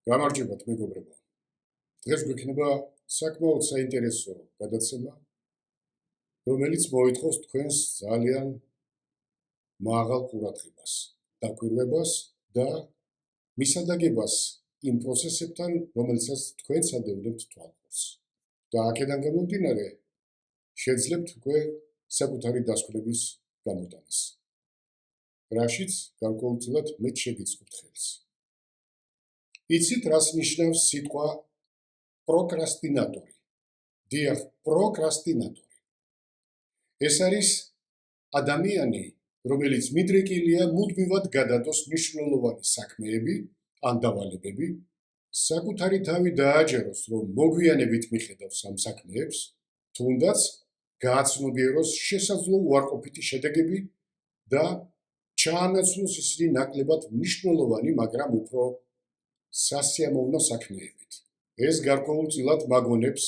გამარჯობათ მეგობრებო. დღეს გვექნება საკმაოდ საინტერესო გადაცემა, რომელიც მოითხოვს თქვენს ძალიან მაღალ ყურადღებას, დაკვირვებას და მისადაგებას იმ პროცესებთან, რომელსაც თქვენ სადევნებთ თვალყურს. და აქედან გამომდინარე, შეძლებთ უკვე საკუთარი დასკვნების გამოტანას. რაშიც გარკვეულწილად მეც შეგიწყობთ ხელს. იცით, რას ნიშნავს სიტყვა პროკრასტინატორი? დიახ, პროკრასტინატორი. ეს არის ადამიანი, რომელიც მიდრეკილია მუდმივად გადადოს მნიშვნელოვანი საქმეები ან დავალებები, საკუთარი თავი დააჯეროს, რომ მოგვიანებით მიხედავს ამ საქმეებს, თუნდაც გააცნობიეროს შესაძლო უარყოფითი შედეგები და ჩაანაცვლოს ისინი ნაკლებად მნიშვნელოვანი, მაგრამ უფრო სასიამოვნო საქმეებით. ეს გარკვეულწილად მაგონებს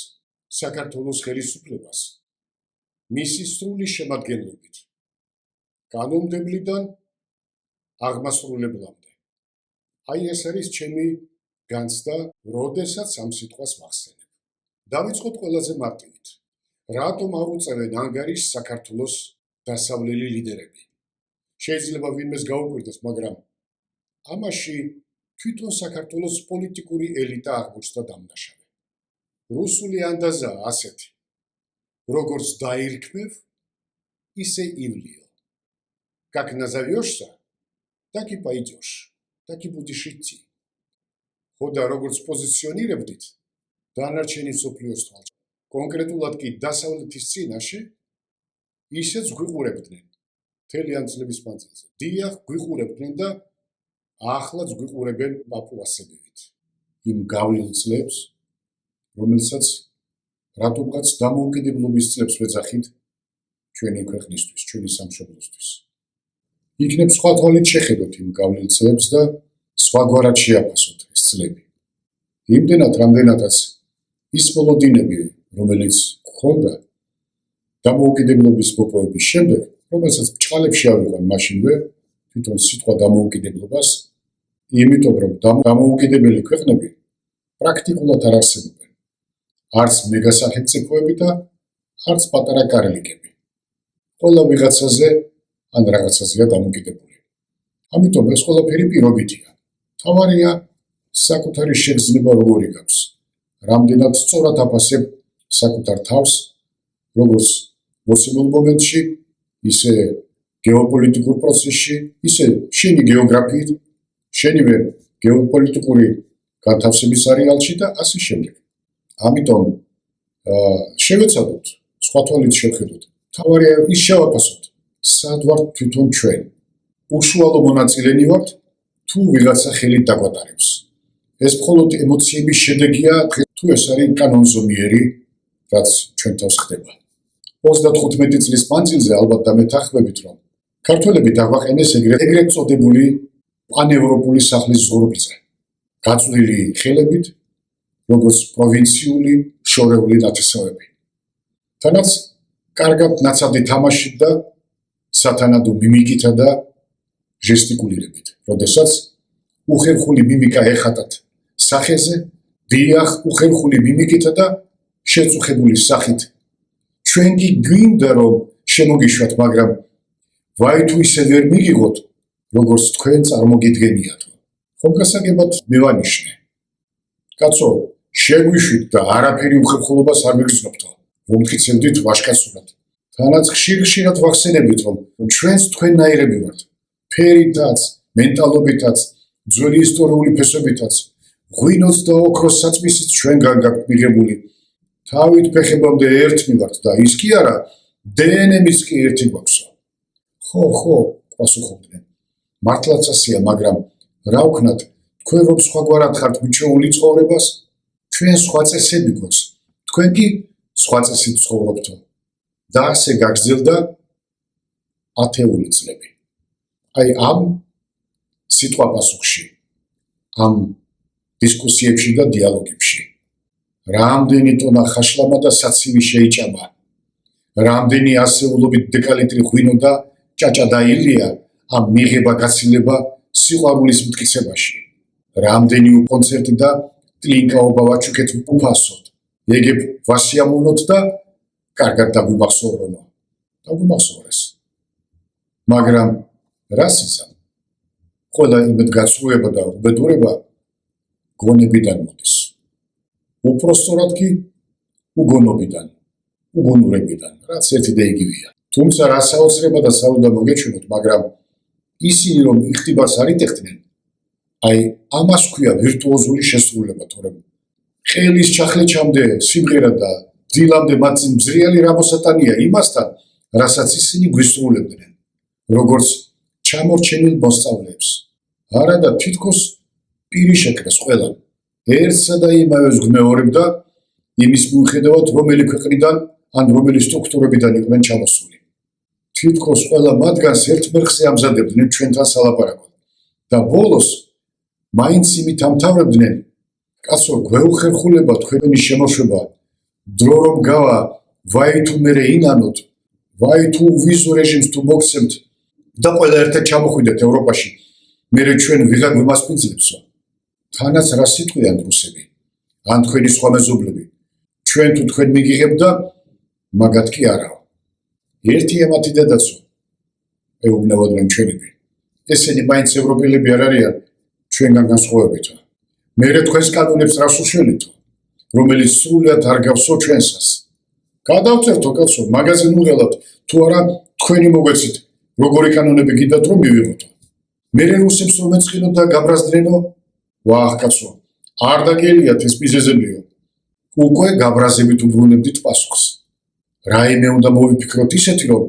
საქართველოს ხელისუფლებას მისი სრული შემადგენლობით, კანონმდებლიდან აღმასრულებლამდე. აი ეს არის ჩემი განცდა, როდესაც ამ სიტყვას ვახსენებ. დავიწყოთ ყველაზე მარტივით. რატომ აუწევენ ანგარიშს საქართველოს დასავლელი ლიდერები? შეიძლება ვინმეს გაუკვირდეს, მაგრამ ამაში თვითონ საქართველოს პოლიტიკური ელიტა აღმოჩნდა დამნაშავე. რუსული ანდაზაა ასეთი: როგორც დაირქმევ, ისე ивлио. Как назовешься, так и пойдешь, так и будешь идти. ხოდა როგორც პოზიციონირებდით, დანარჩენი მსოფლიოს თვალში. კონკრეტულად კი დასავლეთის წინაშე ისეც გვიყურებდნენ მთელი ამ წლების მანძილზე. დიახ, გვიყურებდნენ და ახლაც გვიყურებენ პაპუასებივით. იმ გავლილ წლებს, რომელსაც რატომღაც დამოუკიდებლობის წლებს ვეძახით ჩვენი ქვეყნისთვის, ჩვენი სამშობლოსთვის. იქნებ სხვა თვალით შეხედოთ იმ გავლილ წლებს და სხვაგვარად შეაფასოთ ეს წლები. იმდენად, რამდენადაც ის მოლოდინები, რომელიც გვქონდა დამოუკიდებლობის მოპოვების შემდეგ, რომელსაც ბჭყალებში ავიღან მაშინვე თვითონ სიტყვა დამოუკიდებლობას, იმიტომ რომ დამოუკიდებელი ქვეყნები პრაქტიკულად არ არსებობენ. არც მეგასახელმწიფოები და არც პატარა კარლიკები. ყველა ვიღაცაზე ან რაღაცაზეა დამოკიდებული. ამიტომ ეს ყველაფერი პირობითია. თავარია საკუთარი შეგრძნება როგორი გაქვს. რამდენად სწორად აფასებ საკუთარ თავს, როგორც მოცემულ მომენტში, ისე გეოპოლიტიკურ პროცესში, ისე შენი გეოგრაფიით, შენივე გეოპოლიტიკური განთავსების არეალში და ასე შემდეგ. ამიტომ შევეცადოთ სხვა თვალით შევხედოთ. თავარია ის შევაფასოთ, სად ვართ თვითონ ჩვენ. უშუალო მონაწილენი ვართ თუ ვიღაცა ხელით დაგვატარებს. ეს მხოლოდ ემოციების შედეგია, თუ ეს არის კანონზომიერი, რაც ჩვენ თავს ხდება. 35 წლის მანძილზე ალბათ დამეთანხმებით, რომ ქართველები დაგვაყენეს ეგრეთ წოდებული პანევროპული სახლის ზღურბლზე, გაწვრილი ხელებით, როგორც პროვინციული შორეული ნათესავები. თანაც კარგად ნაცადი თამაშით და სათანადო მიმიკითა და ჟესტიკულირებით, როდესაც უხერხული მიმიკა ეხატათ სახეზე, დიახ, უხერხული მიმიკითა და შეწუხებული სახით. ჩვენ კი გვინდა რომ შემოგიშვათ, მაგრამ ვაი თუ ისე ვერ მიგიღოთ, როგორც თქვენ წარმოგიდგენიათო. ხომ გასაგებად მევანიშნე. კაცო, შეგვიშვით და არაფერი უხერხულობას არ ვიგრძნობთო. ვუმტკიცებდით ვაშკაცურად. თანაც ხშირ-ხშირად ვახსენებდით, რომ ჩვენც თქვენნაირები ვართ. ფერითაც, მენტალობითაც, ძველი ისტორიული ფესობითაც, ღვინოს და ოქროს საწმისით ჩვენგან გაქვთ მიღებული. თავით ფეხებამდე ერთმი ვართ და ის კი არა, დნმ-იც კი ერთი გვაქვსო. ხო, პასუხობდნენ. მართლაც ასეა, მაგრამ რა ვქნათ, თქვენ რომ სხვაგვარად ხართ მიჩვეული ცხოვრებას, ჩვენ სხვა წესები გვაქვს, თქვენ კი სხვა წესით ცხოვრობთო. და ასე გაგრძელდა ათეული წლები. აი ამ სიტყვა-პასუხში, ამ დისკუსიებში და დიალოგებში, რამდენი ტონა ხაშლამა და საცივი შეიჭამა, რამდენი ასეულობით დეკალიტრი ღვინო და ჭაჭა დაილია ამ მიღება-გაცილება სიყვარულის მტკიცებაში. რამდენი კონცერტი და ტლინკაობა ვაჩუქეთ უფასოდ. ეგებ ვასიამოვნოთ და კარგად დაგვიმახსოვრონო. დაგვიმახსოვრეს. მაგრამ რასიზმი ყველა იმედგაცრუება და უბედურება გონებიდან მოდის. უпроსტორად კი უგონობიდან, უგონურებიდან, რაც ერთი და იგივეა. თუმცა რა საოცრება და საუდა მოგეჩვენოთ, მაგრამ ისინი რომ იხტიბარს არ იტეხდნენ, აი ამას ქვია ვირტუოზული შესრულება, თორემ ხელის ჩახლეჩამდე სიმღერა და დილამდე მათ წინ მზრიალი რამოსატანია იმასთან, რასაც ისინი გვისრულებდნენ, როგორც ჩამორჩენილ მოსწავლეებს. არა და თითქოს პირი შეკრეს ყველამ. ერთსა და იმავეს გმეორებდა იმის მიუხედავად, რომელი ქვეყნიდან ან რომელი სტრუქტურებიდან იყვნენ ჩამოსული. თითქოს ყველა მათგანს ერთ მერხზე ამზადებდნენ ჩვენთან სალაპარაკოდ და ბოლოს მაინც იმით ამთავრებდნენ, კაცო, გვეუხერხულება თქვენი შემოშვება, დრო რომ გავა, ვაი თუ მერე ინანოთ, ვაი თუ ვიზო რეჟიმს თუ მოგცემთ და ყველა ერთად ჩამოხვიდეთ ევროპაში, მერე ჩვენ ვიღა გვიმასპინძლებსო. თანაც რა სიტყვიან რუსები, ან თქვენი სხვა მეზობლები, ჩვენ თუ თქვენ მიგიღებთ და მაგათ კი არაო. ერთი ემათი დედაცო, ეუბნებოდნენ ჩვენები. ესენი მაინც ევროპელები არ არიან ჩვენგან განსხვავებითო. მერე თქვენს კანონებს რას უშველითო, რომელიც სრულად არ გავსო ჩვენსას. გადავწერთო კაცო, მაგაზე ნუღელავთ, თუ არა თქვენი მოგვეცით, როგორი კანონები გინდათ რომ მივიღოთო. მერე რუსებს რომ ეწყინოთ და გაბრაზდნენო, ვახ კაცო, არ დაგელიათ ეს მიზეზებიო. უკვე გაბრაზებით უბრუნებდით პასუხს. რაიმე უნდა მოვიფიქროთ ისეთი, რომ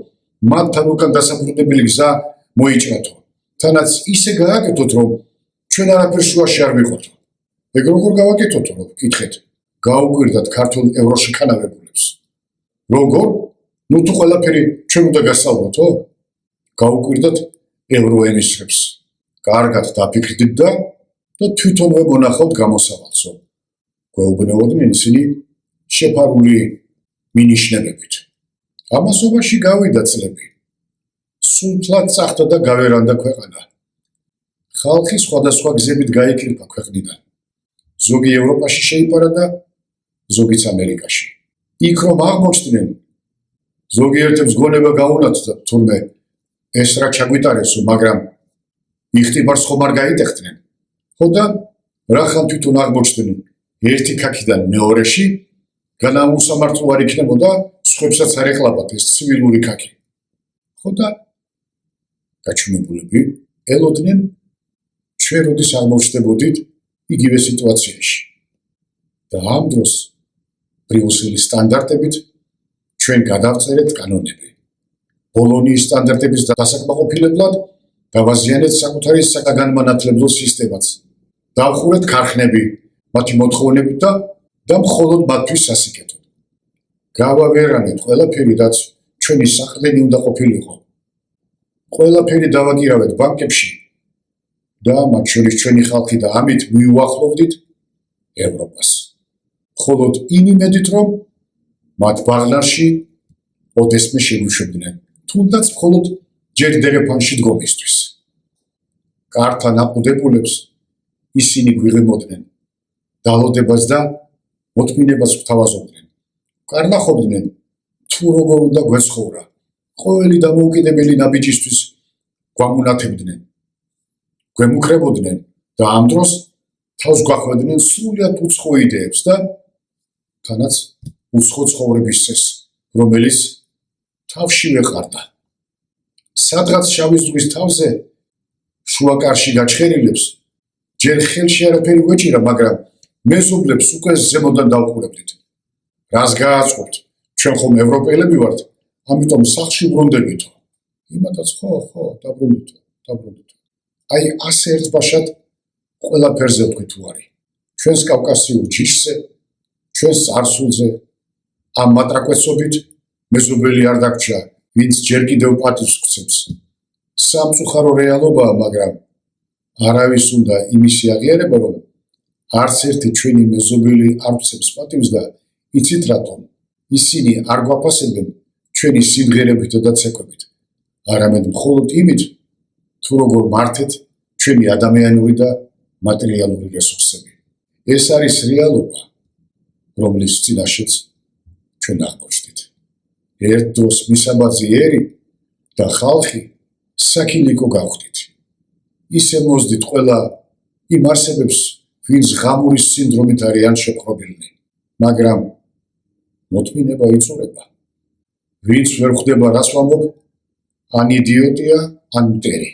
მათთან უკან დასაბრუნებელი გზა მოიჭრათო. თანაც ისე გააკეთოთ, რომ ჩვენ არაფერ შუაში არ ვიყოთო. ეგ როგორ გავაკეთოთო, რომ გკითხეთ, გაუკვირდათ ქართულ ევროში ქანავებულებს. როგორ? ნუ თუ ყველაფერი ჩვენ უნდა გასწავლოთო? გაუკვირდათ ევროემისრებს. კარგად დაფიქრდით და თვითონვე მონახავთ გამოსავალსო. გვეუბნებოდნენ ისინი შეფარული მინიშნებებით. ამასობაში გავიდა წლები. სულთლად წახდა და გავერანდა ქვეყანა. ხალხი სხვადასხვა გზებით გაიკრიფა ქვეყნიდან. ზოგი ევროპაში შეიპარა და ზოგიც ამერიკაში. იქ რომ აღმოჩნდნენ, ზოგიერთებს გონება გაუნათდა, თურმე ეს რა ჩაგვიტარესო, მაგრამ იხტიბარს ხომ არ გაიტეხდნენ. ხო და რახან თვითონ აღმოჩნდნენ ერთი ქაქიდან მეორეში, განაუსამართლო არ იქნებოდა სხვებსაც არ ეყლაპათ ეს ცივილური ქაქი. ხო და გაჩვენებულები ელოდნენ ჩვენ როდის აღმოჩნდებოდით იგივე სიტუაციაში. და ამ დროს ბრიუსელის სტანდარტებით ჩვენ გადავწერეთ კანონები. ბოლონიის სტანდარტების დასაკმაყოფილებლად გავაზიანეთ საკუთარი საგანმანათლებლო სისტემაც. დავხურეთ ქარხნები მათი მოთხოვნებით და მხოლოდ მათთვის სასიკეთოდ. გავავერანეთ ყველაფერი, რაც ჩვენი საყრდენი უნდა ყოფილიყო. ყველაფერი დავაგირავეთ ბანკებში და მათ შორის ჩვენი ხალხი და ამით მიუახლოვდით ევროპას. მხოლოდ იმ იმედით, რომ მათ ბაღლარში ოდესმე შეგვიშვებდნენ, თუნდაც მხოლოდ ჯერ დერეფანში დგომისთვის. კართან აყუდებულებს ისინი გვიღებოდნენ დალოდებას და მოთმინებას გვთავაზობდნენ. კარნახობდნენ თუ როგორ უნდა გვეცხოვრა. ყოველი დამოუკიდებელი ნაბიჯისთვის გვამონათებდნენ. გვემუქრებოდნენ და ამ დროს თავს გვახვედნენ სრულად უცხო იდეებს და თანაც უცხო ცხოვრების წესს, რომელიც თავშივე ყარდა. სადღაც შავი ზღვის თავზე შუაკარში გაჩხერილებს ჯერ ხელში არაფერი გვეჭირა, მაგრამ მეზობლებს უკვე ზემოდან დავყურებდით. რას გააწყობთ? ჩვენ ხომ ევროპელები ვართ, ამიტომ სახლში ბრუნდებითო. იმათაც ხო, დაბრუნდითო. აი ასე ერთბაშად ყველაფერზე ვთქვი თუ არის. ჩვენს კავკასიურ ჯიშზე, ჩვენს წარსულზე, ამ მატრაკვეცობით მეზობელი არ დაგვრჩა, ვინც ჯერ კიდევ პატივს გვცემს. სამწუხარო რეალობაა, მაგრამ არავის უნდა იმისი აღიარება, რომ არც ერთი ჩვენი მეზობელი არ გვცემს პატივს და იცით რატომ? ისინი არ გვაფასებენ ჩვენი სიმღერებით და ცეკვებით, არამედ მხოლოდ იმით, თუ როგორ მართეთ ჩვენი ადამიანური და მატერიალური რესურსები. ეს არის რეალობა, რომლის წინაშეც ჩვენ აღმოჩნდით. ერთ დროს მისაბაძი ერი და ხალხი საქილიკო გავხდით. ისე მოძდით ყველა იმ არსებებს, ვინც ღამურის სინდრომით არიან შეპყრობილნი, მაგრამ მოთმინება იწურება. ვინც ვერ ხვდება რას ვამბობ, ან იდიოტია, ან მტერი.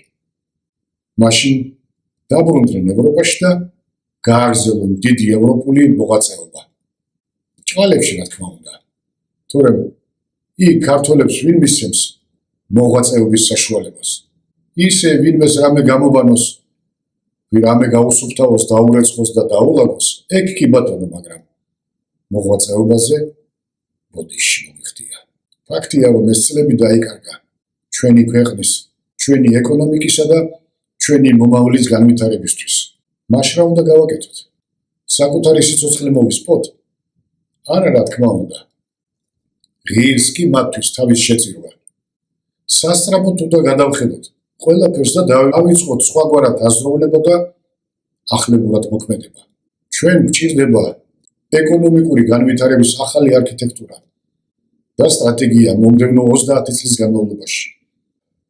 მაშინ დაბრუნდნენ ევროპაში და გააგრძელონ დიდი ევროპული მოღვაწეობა. ჭვალებში რა თქმა უნდა. თორემ იქ ქართველებს ვინ მისცემს მოღვაწეობის საშუალებას. ისე ვინმეს რამე გამობანოს, რამე გაუსუფთავოს, დაურეცხოს და დაულაგოს, ეგ კი ბატონო, მაგრამ მოღვაწეობაზე ბოდიში მომიხდია. ფაქტია, რომ ეს წლები დაიკარგა ჩვენი ქვეყნის, ჩვენი ეკონომიკისა და ჩვენი მომავლის განვითარებისთვის. მაშ რა უნდა გავაკეთოთ? საკუთარი სიცოცხლე მოვისპოთ? არა, რა თქმა უნდა. ღირს კი მათთვის თავის შეწირვა. სასწრაფოდ უნდა გადავხედოთ ყველაფერს და დავიწყოთ სხვაგვარად აზროვნება და ახლებურად მოქმედება. ჩვენ გვჭირდება ეკონომიკური განვითარების ახალი არქიტექტურა და სტრატეგია მომდევნო 30 წლის განმავლობაში.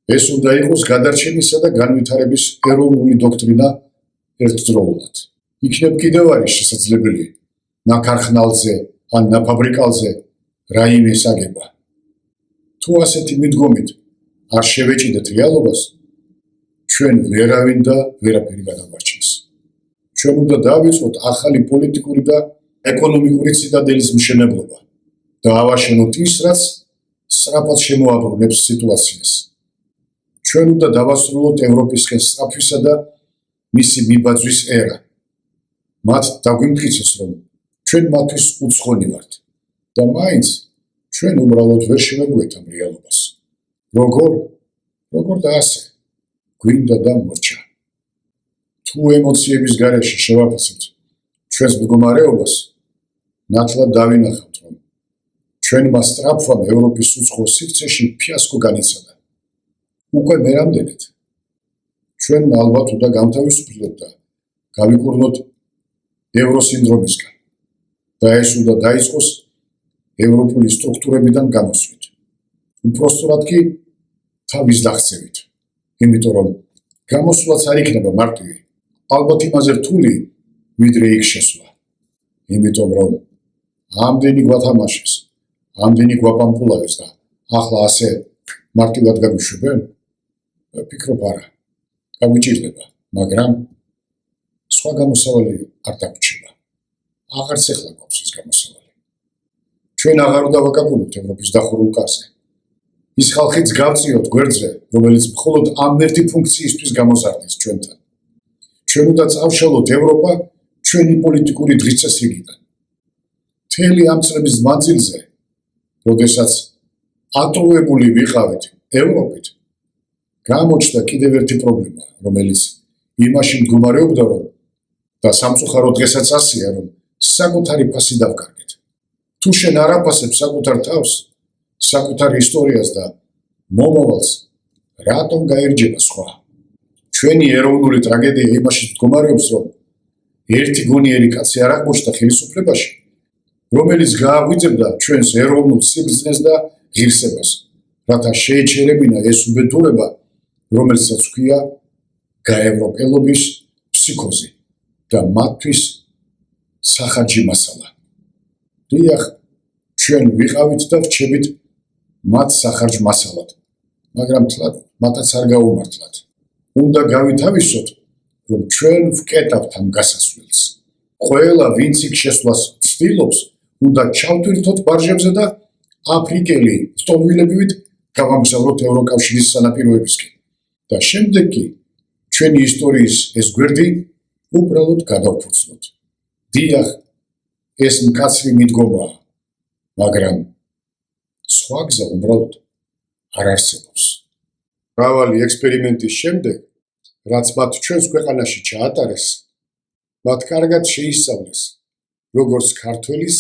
ეს უნდა იყოს გადარჩენისა და განვითარების ეროვნული დოქტრინა ერთდროულად. იქნებ კიდევ არის შესაძლებელი ნაქარხნალზე ან ნაფაბრიკალზე რაიმე საგება. თუ ასეთი მიდგომით არ შევეჭიდეთ რეალობას, ჩვენ ვერავინ და ვერაფერი გადავარჩენს. ჩვენ უნდა დავიწყოთ ახალი პოლიტიკური და ეკონომიკური ციტადელის მშენებლობა და ავაშენოთ ის, რაც სწრაფად შემოაბრუნებს სიტუაციას. ჩვენ უნდა დავასრულოთ ევროპისკენ სწრაფვისა და მისი მიბაძვის ერა. მათ დაგვიმტკიცეს, რომ ჩვენ მათთვის უცხონი ვართ და მაინც ჩვენ უბრალოდ ვერ შევეგვეთამ რეალობას. როგორ და ასე გვინდა და მორჩა. თუ ემოციების გარეშე შევაფასებთ ჩვენს მდგომარეობას, ნათლად დავინახავთ, რომ ჩვენმა სწრაფვამ ევროპის უცხო სივრცეში ფიასკო განიცადა. უკვე მე რამდენად ჩვენ ალბათ უნდა გამთავისუფლდეთ და გავიკურნოთ ევროსინდრომისგან და ეს უნდა დაიწყოს ევროპული სტრუქტურებიდან გამოსვლით. უпростоრად კი თავის დახცევით. იმიტომ რომ გამოსვლაც არ იქნება მარტივი. ალბათ იმაზე რთული, ვიდრე იქ შესვლა. იმიტომ რომ ამდენი გვათამაშეს, ამდენი გვაპამპულავეს და ახლა ასე მარტივად გაგვიშვებენ? ვფიქრობ არა. გავიჭირდება, მაგრამ სხვა გამოსავალი არ დაგვრჩება. აღარც ეხლა გვაქვს ის გამოსავალი. ჩვენ აღარ უნდა ვაკაკუნოთ ევროპის დახურულ კარზე. ის ხალხიც გავწიოთ გვერდზე, რომელიც მხოლოდ ამ ერთი ფუნქციისთვის გამოზარდეს ჩვენთან. ჩვენ უნდა წავშალოთ ევროპა ჩვენი პოლიტიკური დღის წესრიგიდან. მთელი ამ წლების მანძილზე, როდესაც ატოვებული ვიყავით ევროპით, გამოჩნდა კიდევ ერთი პრობლემა, რომელიც იმაში მდგომარეობდა, რომ და სამწუხარო დღესაც ასეა, რომ საკუთარი ფასი დავკარგეთ. თუ შენ არ აფასებ საკუთარ თავს, საკუთარ ისტორიას და მომავალს, რატომ გაერჯება სხვა? ჩვენი ეროვნული ტრაგედია იმაში მდგომარეობს, რომ ერთი გონიერი კაცი არ აღმოჩნდა ხელისუფლებაში, რომელიც გააღვიძებდა ჩვენს ეროვნულ სიბრძნეს და ღირსებას, რათა შეეჩერებინა ეს უბედურება, რომელსაც ჰქვია გაევროპელობის ფსიქოზი და მათთვის სახარჯი მასალა. დიახ, ჩვენ ვიყავით და ვრჩებით მათ სახარჯ მასალად, მაგრამ თლად მათაც არ გაუმართლათ. უნდა გავითავისოთ, რომ ჩვენ ვკეტავთ ამ გასასვლელს. ყველა, ვინც იქ შესვლას ცდილობს, უნდა ჩავთვირთოთ ბარჟებზე და აფრიკელი სტოლვილებივით გავამგზავროთ ევროკავშირის სანაპიროებისკენ. და შემდეგ კი ჩვენი ისტორიის ეს გვერდი უბრალოდ გადავფუძნოთ. დიახ, ეს მკაცრი მიდგომაა, მაგრამ სხვა გზა უბრალოდ არ არსებობს. მრავალი ექსპერიმენტის შემდეგ, რაც მათ ჩვენს ქვეყანაში ჩაატარეს, მათ კარგად შეისწავლეს როგორც ქართველის,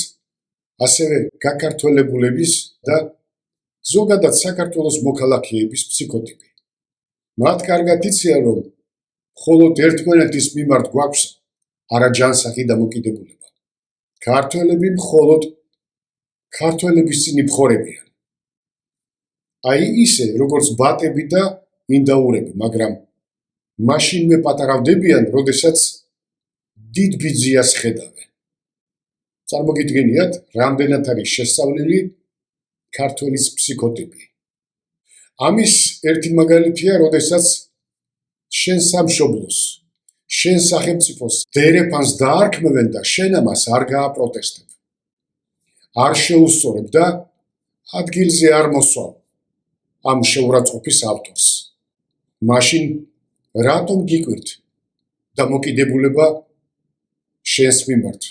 ასევე გაქართველებულების და ზოგადად საქართველოს მოქალაქეების ფსიქოტიპი. მათ კარგად იციან, რომ მხოლოდ ერთმანეთის მიმართ გვაქვს არაჯანსაღი დამოკიდებულება. ქართველები მხოლოდ ქართველების წინ იბხორებიან. აი ისე, როგორც ბატები და ინდაურები, მაგრამ მაშინვე პატარავდებიან, როდესაც დიდ ბიძიას ხედავენ. წარმოგიდგენიათ, რამდენად არის შესწავლილი ქართველის ფსიქოტიპი. ამის ერთი მაგალითია, როდესაც შენ სამშობლოს, შენ სახელმწიფოს დერეფანს დაარქმევენ და შენ ამას არ გააპროტესტებ. არ შეუსწორებ და ადგილზე არ მოსვალ ამ შეურაცხყოფის ავტორს. მაშინ რატომ გიკვირთ დამოკიდებულება შენს მიმართ?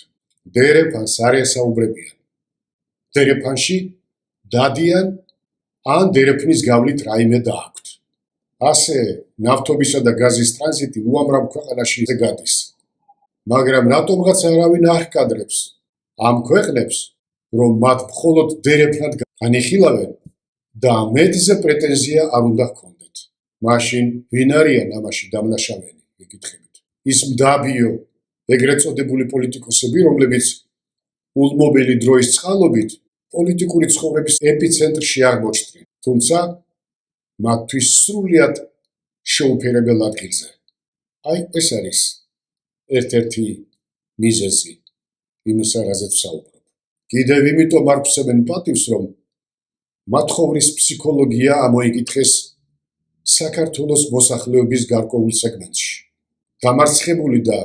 დერეფანს არ ესაუბრებიან. დერეფანში დადიან ან დერეფნის გავლით რაიმე დააქვთ. ასე ნავთობისა და გაზის ტრანზიტი უამრავ ქვეყანაში გადის. მაგრამ რატომღაც არავინ არ ჰკადრებს ამ ქვეყნებს, რომ მათ მხოლოდ დერეფნად განიხილავენ და მეტზე პრეტენზია არ უნდა ჰქონდეთ. მაშინ ვინ არიან ამაში დამნაშავენი, ეკითხებით? ის მდაბიო, ეგრეთ წოდებული პოლიტიკოსები, რომლებიც ულმობელი დროის წყალობით პოლიტიკური ცხოვრების ეპიცენტრში აღმოჩნდნენ, თუმცა მათთვის სრულიად შეუფერებელ ადგილზე. აი ეს არის ერთ-ერთი მიზეზი იმისა, რაზეც ვსაუბრობ. კიდევ იმიტომ არ ვსებენ პატივს, რომ მათხოვრის ფსიქოლოგია ამოიკითხეს საქართველოს მოსახლეობის გარკვეულ სეგმენტში. დამარცხებული და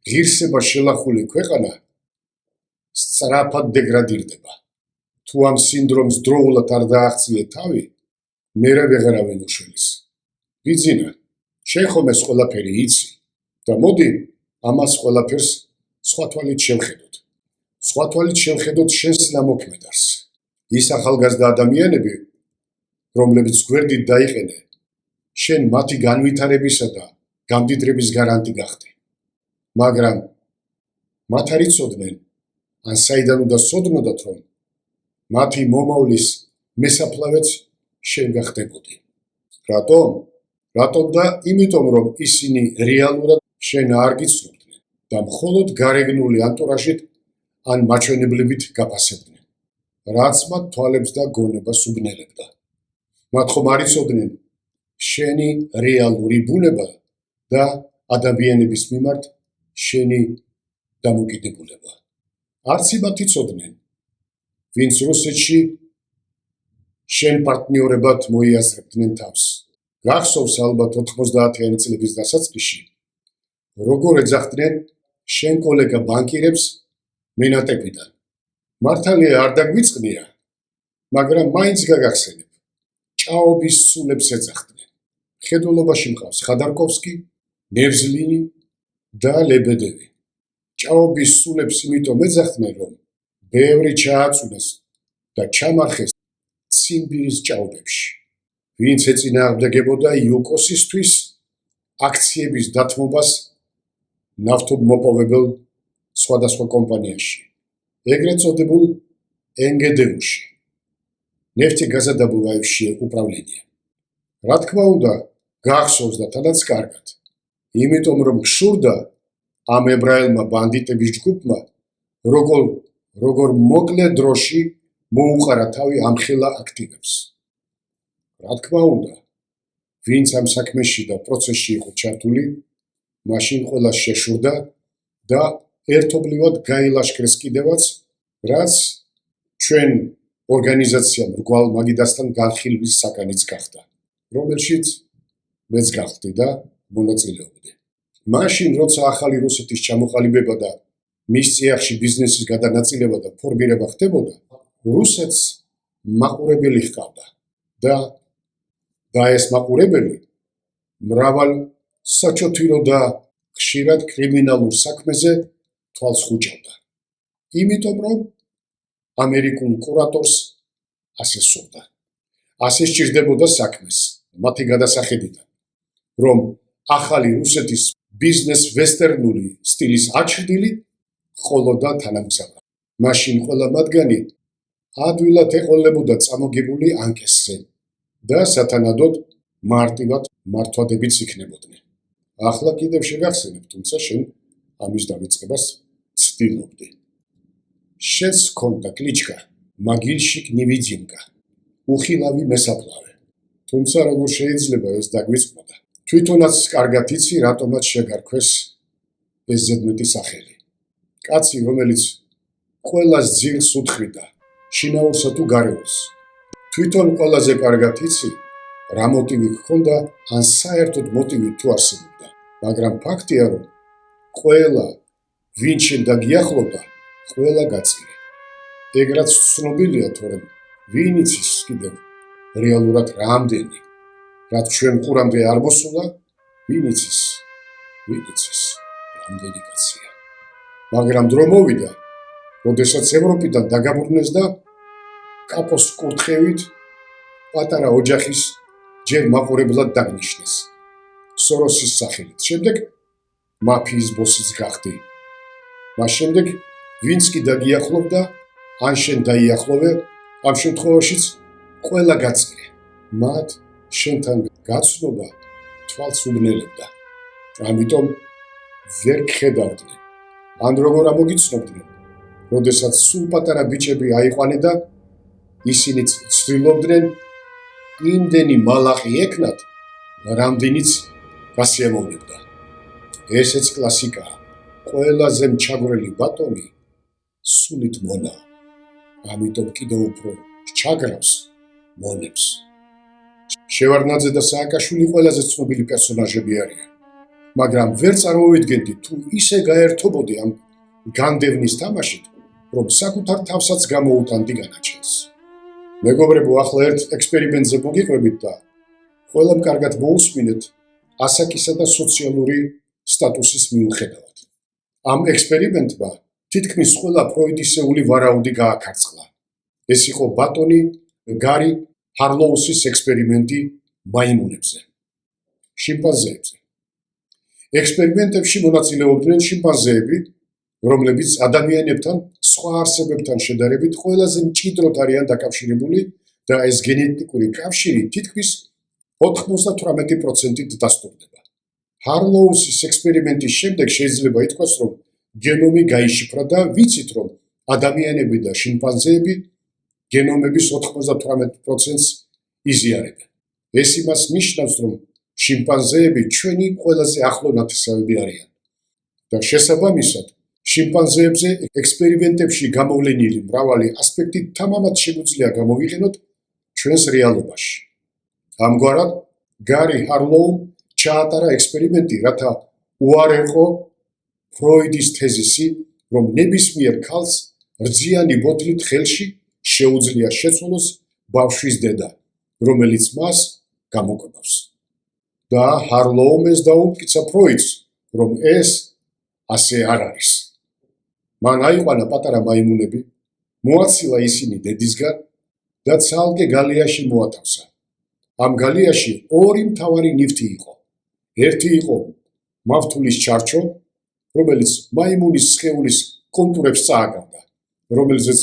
ღირსება შელახული ქვეყანა სწრაფად დეგრადირდება. თუ ამ სინდრომს დროულად არ დააღწიე თავი, მერე ვეღარავინ უშველის. ბიძინა, შენ ხომ ეს ყველაფერი იცი და მოდი ამას ყველაფერს სხვა თვალით შევხედოთ. სხვა თვალით შევხედოთ შენს ნამოქმედარს. ის ახალგაზრდა ადამიანები, რომლებიც გვერდით დაიყენე, შენ მათი განვითარებისა და გამდიდრების გარანტი გახდი. მაგრამ მათ არ იცოდნენ, ან საიდან უნდა სცოდნოდათ, რომ მათი მომავლის მესაფლავეც შენ გახდებოდი. რატომ? რატომ და იმიტომ, რომ ისინი რეალურად შენ არ გიცნობდნენ და მხოლოდ გარეგნული ანტურაჟით ან მაჩვენებლებით გაფასებდნენ, რაც მათ თვალებს და გონებას უბნელებდა. მათ ხომ არ იცოდნენ შენი რეალური ბუნება და ადამიანების მიმართ შენი დამოკიდებულება. არც იმათ იცოდნენ, ვინც რუსეთში შენ პარტნიორებად მოიაზრებდნენ თავს. გახსოვს ალბათ 90-იანი წლების დასაწყისში, როგორ ეძახდნენ შენ კოლეგა ბანკირებს მენატებიდან. მართალია არ დაგვიწყნია, მაგრამ მაინც გაგახსენებ. ჭაობის სულებს ეძახდნენ. მხედველობაში მყავს ხადარკოვსკი, ნევზლინი და ლებედევი. ჭაობის სულებს იმიტომ ეძახდნენ, რომ ბევრი ჩააწუნეს და ჩამარხეს ციმბირის ჭაობებში. ვინც ეწინააღმდეგებოდა იუკოსისთვის აქციების დათმობას ნავთობმოპოვებელ სხვადასხვა კომპანიაში, ეგრეთ წოდებულ ენგედეუში, ნефти газодобывающее управление. რა თქმა უნდა, გახსოვს და თანაც კარგად. იმიტომ რომ გშურდა ამ ებრაელმა ბანდიტების ჯგუფმა, როგორ მოკლე დროში მოუყარა თავი ამ ხელა აქტივებს. რა თქმა უნდა, ვინც ამ საქმეში და პროცესში იყო ჩართული, მაშინ ყველას შეშურდა და ერთობლივად გაილაშქრეს კიდევაც, რაც ჩვენ ორგანიზაციამ რგვალ მაგიდასთან განხილვის საკანიც გახდა, რომელშიც მეც გახდი და მონაწილეობდი. მაშინ, როცა ახალი რუსეთის ჩამოყალიბება და მის წიაღში ბიზნესის გადანაწილება და ფორმირება ხდებოდა, რუსეთს მაყურებელი ჰყავდა და ეს მაყურებელი მრავალ საჩოთირო და ხშირად კრიმინალურ საქმეზე თვალს ხუჭავდა. იმიტომ რომ ამერიკულ კურატორს ასე სურდა. ასე სჭირდებოდა საქმეს მათი გადასახედიდან, რომ ახალი რუსეთის ბიზნეს ვესტერნული სტილის აჩრდილი ყოლოდა თანამგზავრი. მაშინ ყველა მათგანი ადვილად ეყოლებოდა წამოგებული ანკესზე და სათანადოდ მარტივად მართვადებიც იქნებოდნენ. ახლა კიდევ შეგახსენებ, თუმცა შენ ამის დავიწყებას ცდილობდი. შენს ჰქონდა კლიჩკა, მაგილშიკ ნივიძინკა, უხილავი მესაფლავე. თუმცა როგორ შეიძლება ეს დაგვიწყდა? თვითონაც კარგად იცი, რატომაც შეგარქვეს ეს ზედმეტი სახელი. კაცი, რომელიც ყველას ძილს უთხრიდა, შინაურსა თუ გარეულს. თვითონ ყველაზე კარგად იცი, რა მოტივი ჰქონდა, ან საერთოდ მოტივი თუ არსებობდა. მაგრამ ფაქტია, რომ ყველა, ვინ შენ დაგიახლოვდა, ყველა გაწირე. ეგრაც ცნობილია, თორემ ვინ იცის კიდევ რეალურად რამდენი, რაც ჩვენ ყურამდე არ მოსულა, ვინ იცის, რამდენი კაცია. მაგრამ დრო მოვიდა, როდესაც ევროპიდან დაგაბრუნეს და კაპოს კურთხევით პატარა ოჯახის ჯერ მაყურებლად დაგნიშნეს. სოროსის სახელით. შემდეგ მაფიის ბოსიც გახდი. მას შემდეგ ვინც კი დაგიახლოვდა, ან შენ დაიახლოვე, ამ შემთხვევაშიც ყველა გაწირე. მათ შენთან გაცნობა თვალს უბნელებდა. ამიტომ ვერ გხედავდნენ. ან როგორ ამოგიცნობდნენ, როდესაც სულ პატარა ბიჭები აიყვანე და ისინი ცდილობდნენ იმდენი მალაყი ეკნათ, რამდენიც გასიამოვნებდა. ესეც კლასიკაა. ყველაზე მჩაგვრელი ბატონი სულით მონა. ამიტომ კიდევ უფრო ჩაგრავს მონებს. შევარდნაძე და სააკაშვილი ყველაზე ცნობილი პერსონაჟები არიან. მაგრამ ვერ წარმოვიდგენდი თუ ისე გაერთობოდი ამ განდევნის თამაშით, რომ საკუთარ თავსაც გამოუტანდი განაჩენს. მეგობრებო, ახლა ერთ ექსპერიმენტზე მოგიყვებით და ყველამ კარგად მოусმინეთ ასაკისა და სოციალური სტატუსის მიუხედავად. ამ ექსპერიმენტმა თითქმის ყველა ფროიდისეული ვარაუდი გააქარწყლა. ეს იყო ბატონი გარი ჰარლოუსის ექსპერიმენტი მაიმუნებზე, შიმპანზეებზე. ექსპერიმენტებში მონაწილეობდნენ შიმპანზეები, რომლებიც ადამიანებთან, სხვა არსებებთან შედარებით ყველაზე მჭიდროდ არიან დაკავშირებული და ეს გენეტიკური კავშირი თითქმის 98%-ით დასტურდება. ჰარლოუსის ექსპერიმენტის შემდეგ შეიძლება ითქვას, რომ გენომი გაიშიფრა და ვიცით, რომ ადამიანები და შიმპანზეები გენომების 98%-ს იზიარებენ. ეს იმას ნიშნავს, რომ შიმპანზეები ჩვენი ყველაზე ახლო ნათესავები არიან. და შესაბამისად, შიმპანზეებზე ექსპერიმენტებში გამოვლენილი მრავალი ასპექტი თამამად შეგვიძლია გამოვიყენოთ ჩვენს რეალობაში. ამგვარად, გარი ჰარლოუმ ჩაატარა ექსპერიმენტი, რათა უარერყო ფროიდის თეზისი, რომ ნებისმიერ ქალს რძიანი ბოთლით ხელში შეუძლია შეცვალოს ბავშვის დედა, რომელიც მას გამოკვებავს. და ჰარლოუმს დაუმტკიცა ფროიდს, რომ ეს ასე არ არის. მან აიყვანა პატარა მაიმუნები, მოაცილა ისინი დედისგან და ცალკე გალიაში მოათავსა. ამ გალიაში ორი მთავარი ნივთი იყო. ერთი იყო მავთულის ჩარჩო, რომელიც მაიმუნის სხეულის კონტურებს წააგავდა, რომელზეც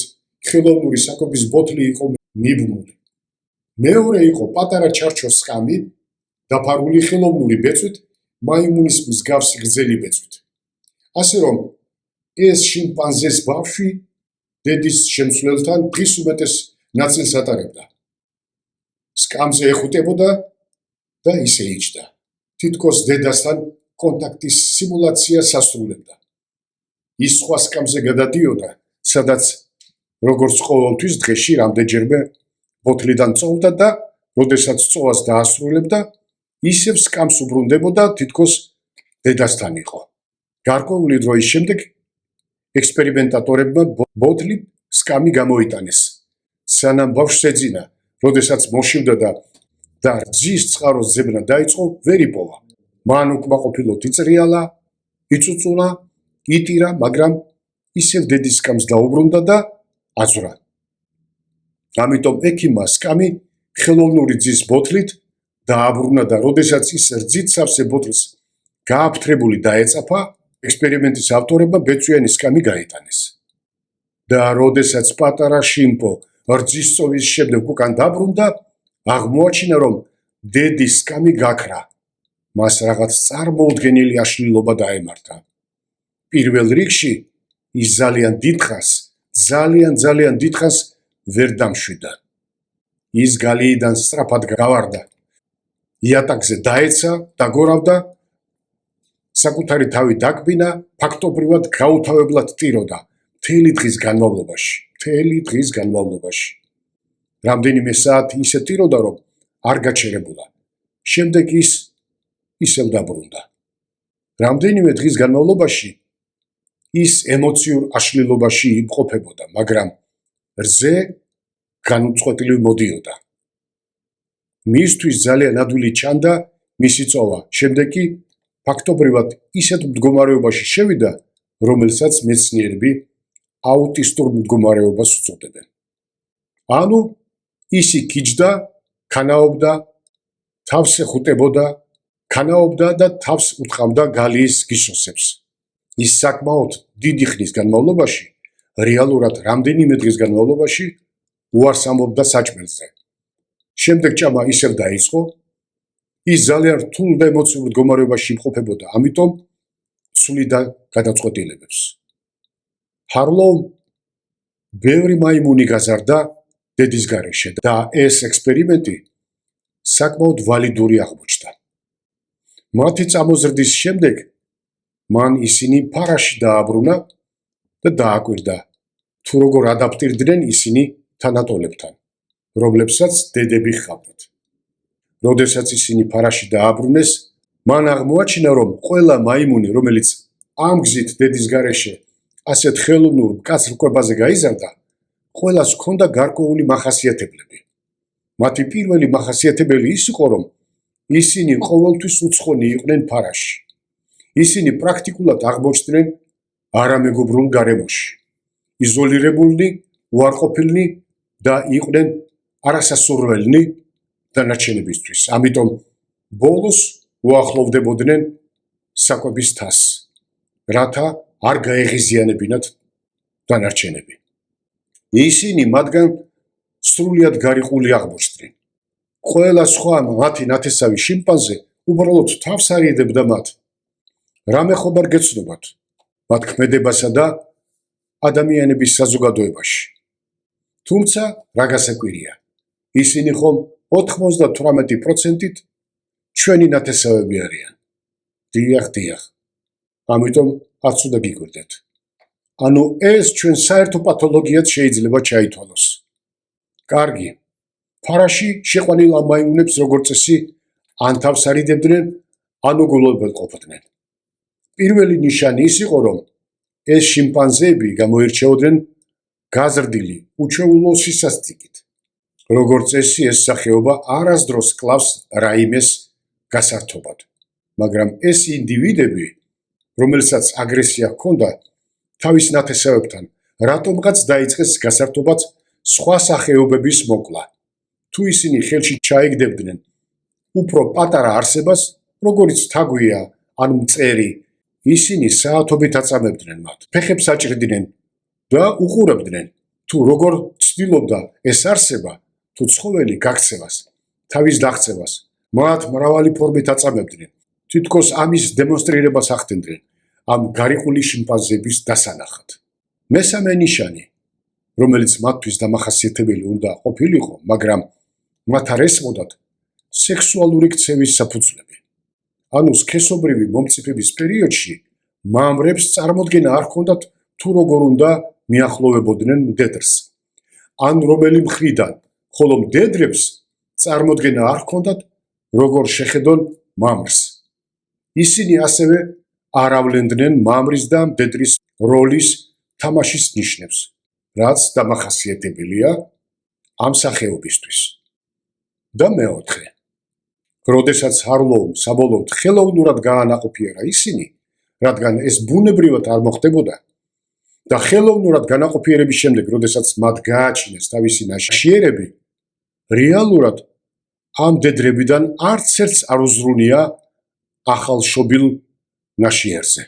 ხელოვნური საკვების ბოთლი იყო მიბმული. მეორე იყო პატარა ჩარჩოს სკამი, დაფარული ხელოვნური ბეწვით, მაიმუნის მსგავსი გრძელი ბეწვით. ასე რომ, ეს შიმპანზეს ბავშვი დედის შემცვლელთან დღის უმეტეს ნაწილს ატარებდა. სკამზე ეხუტებოდა და ისე იჯდა. თითქოს დედასთან კონტაქტის სიმულაციას ასრულებდა. ის სხვა სკამზე გადადიოდა, სადაც როგორც ყოველთვის დღეში რამდენჯერმე ბოთლიდან წოვდა და როდესაც წოვას დაასრულებდა, ისევ სკამს უბრუნდებოდა, თითქოს დედასთან იყო. გარკვეული დროის შემდეგ ექსპერიმენტატორებმა ბოთლით სკამი გამოიტანეს. სანამ ბავშვს ეძინა, როდესაც მოშივდა და რძის წყაროს ძებნა დაიწყო, ვერ იპოვა. მან უკმაყოფილოდ იწრიალა, იწუწულა, იტირა, მაგრამ ისევ დედის სკამს დაუბრუნდა და აზვრა. ამიტომ ექიმმა სკამი ხელოვნური რძის ბოთლით დააბრუნა და როდესაც ის რძით სავსე ბოთლს გააფთრებული დაეწაფა, ექსპერიმენტის ავტორებმა ბეწვიანი სკამი გაიტანეს. და როდესაც პატარა შიმპო რძის სწოვის შემდეგ უკან დაბრუნდა, აღმოაჩინა, რომ დედის სკამი გაქრა. მას რაღაც წარმოუდგენელი აშლილობა დაემართა. პირველ რიგში ის ძალიან დიდხანს ვერ დამშვიდა. ის გალიიდან სწრაფად გავარდა. იატაკზე დაეცა, დაგორავდა, საკუთარი თავი დაკბინა, ფაქტობრივად გაუთავებლად ტიროდა მთელი დღის განმავლობაში. რამდენიმე საათი ისე ტიროდა, რომ არ გაჩერებულა. შემდეგ ის ისევ დაბრუნდა. რამდენიმე დღის განმავლობაში ის ემოციურ აშლილობაში იმყოფებოდა, მაგრამ რზე განუწყვეტლივ მოდიოდა. მისთვის ძალიან ადვილი ჩანდა მისი წოვა. შემდეგ კი ფაქტობრივად ისეთ მდგომარეობაში შევიდა, რომელსაც მეცნიერები აუტისტურ მდგომარეობას უწოდებენ. ანუ ის იქიჯდა, ქანაობდა, თავს ეხუტებოდა, ქანაობდა და თავს უთყავდა გალიის გისოსებს. ის საკმაოდ დიდი ხნის განმავლობაში, რეალურად რამდენიმე დღის განმავლობაში უარს ამბობდა საჭმელზე. შემდეგ ჭამა ისევ დაიწყო. ის ძალიან რთულ და ემოციურ მდგომარეობაში იმყოფებოდა, ამიტომ ცვლიდა გადაწყვეტილებებს. ჰარლოუმ ბევრი მაიმუნი გაზარდა დედის გარეშე და ეს ექსპერიმენტი საკმაოდ ვალიდური აღმოჩნდა. მათი წამოზრდის შემდეგ მან ისინი ფარაში დააბრუნა და დააკვირდა, თუ როგორ ადაპტირდნენ ისინი თანატოლებთან, რომლებსაც დედები ჰყავდათ. როდესაც ისინი ფარაში დააბრუნეს, მან აღმოაჩინა, რომ ყველა მაიმუნი, რომელიც ამ გზით დედის გარეშე ასეთ ხელოვნურ მკაცრ კვებაზე გაიზარდა, ყველას ჰქონდა გარკვეული მახასიათებლები. მათი პირველი მახასიათებელი ის იყო, რომ ისინი ყოველთვის უცხონი იყვნენ ფარაში. ისინი პრაქტიკულად აღმოჩნდნენ არამეგობრულ გარემოში, იზოლირებულნი, უარყოფილნი და იყვნენ არასასურველნი დანარჩენებისთვის. ამიტომ ბოლოს უახლოვდებოდნენ საკვების თასს, რათა არ გაეღიზიანებინათ დანარჩენები. ისინი მათგან სრულიად გარიყული აღმოჩნდნენ. ყველა სხვა მათი ნათესავი შიმპანზე უბრალოდ თავს არიდებდა მათ. რამე ხობარ გეცნობათ მათ ქმედებასა და ადამიანების საზოგადოებაში. თუმცა რა გასაკვირია, ისინი ხომ 98%-ით ჩვენი ნათესავები არიან. დიახ. ამიტომ არც უნდა გიკვირდეთ. ანუ ეს ჩვენ საერთო პათოლოგიად შეიძლება ჩაითვალოს. კარგი. ფარაში შეყვანილ ამ მაიმუნებს როგორც წესი ან თავს არიდებდნენ, ან უგულებელყოფდნენ. პირველი ნიშანი ის იყო, რომ ეს შიმპანზეები გამოირჩეოდნენ გაზრდილი, უჩვეულო სისასტიკით. როგორც წესი ეს სახეობა არასდროს კლავს რაიმეს გასართობად. მაგრამ ეს ინდივიდები, რომელსაც აგრესია ჰქონდა თავის ნათესავებთან, რატომღაც დაიწყეს გასართობად სხვა სახეობების მოკლა. თუ ისინი ხელში ჩაიგდებდნენ უფრო პატარა არსებას, როგორიც თაგვია ან მწერი, ისინი საათობით აწამებდნენ მათ, ფეხებს აჭრიდნენ და უყურებდნენ, თუ როგორ ცდილობდა ეს არსება, თუ ცხოველი გაქცევას, თავის დაღწევას, მათ მრავალი ფორმით აწამებდნენ, თითქოს ამის დემონსტრირებას ახდენდნენ ამ გარიყული შიმპანზეების დასანახად. მესამე ნიშანი, რომელიც მათთვის დამახასიათებელი უნდა ყოფილიყო, მაგრამ მათ არ ესმოდათ სექსუალური ქცევის საფუძვლები. ანუ სქესობრივი მომწიფების პერიოდში მამრებს წარმოდგენა არ ჰქონდათ, თუ როგორ უნდა მიახლოვებოდნენ მდედრს, ან რომელი მხრიდან, ხოლო მდედრებს წარმოდგენა არ ჰქონდათ, როგორ შეხედონ მამრს. ისინი ასევე არ ავლენდნენ მამრის და მდედრის როლის თამაშის ნიშნებს, რაც დამახასიათებელია ამ სახეობისთვის. და მეოთხე, როდესაც ჰარლოუმ საბოლოოდ ხელოვნურად გაანაყოფიერა ისინი, რადგან ეს ბუნებრივად არ მოხდებოდა და ხელოვნურად განაყოფიერების შემდეგ, როდესაც მათ გააჩინეს თავისი ნაშიერები, რეალურად ამ მდედრებიდან არც ერთს არ უზრუნია ახალშობილ ნაშიერზე.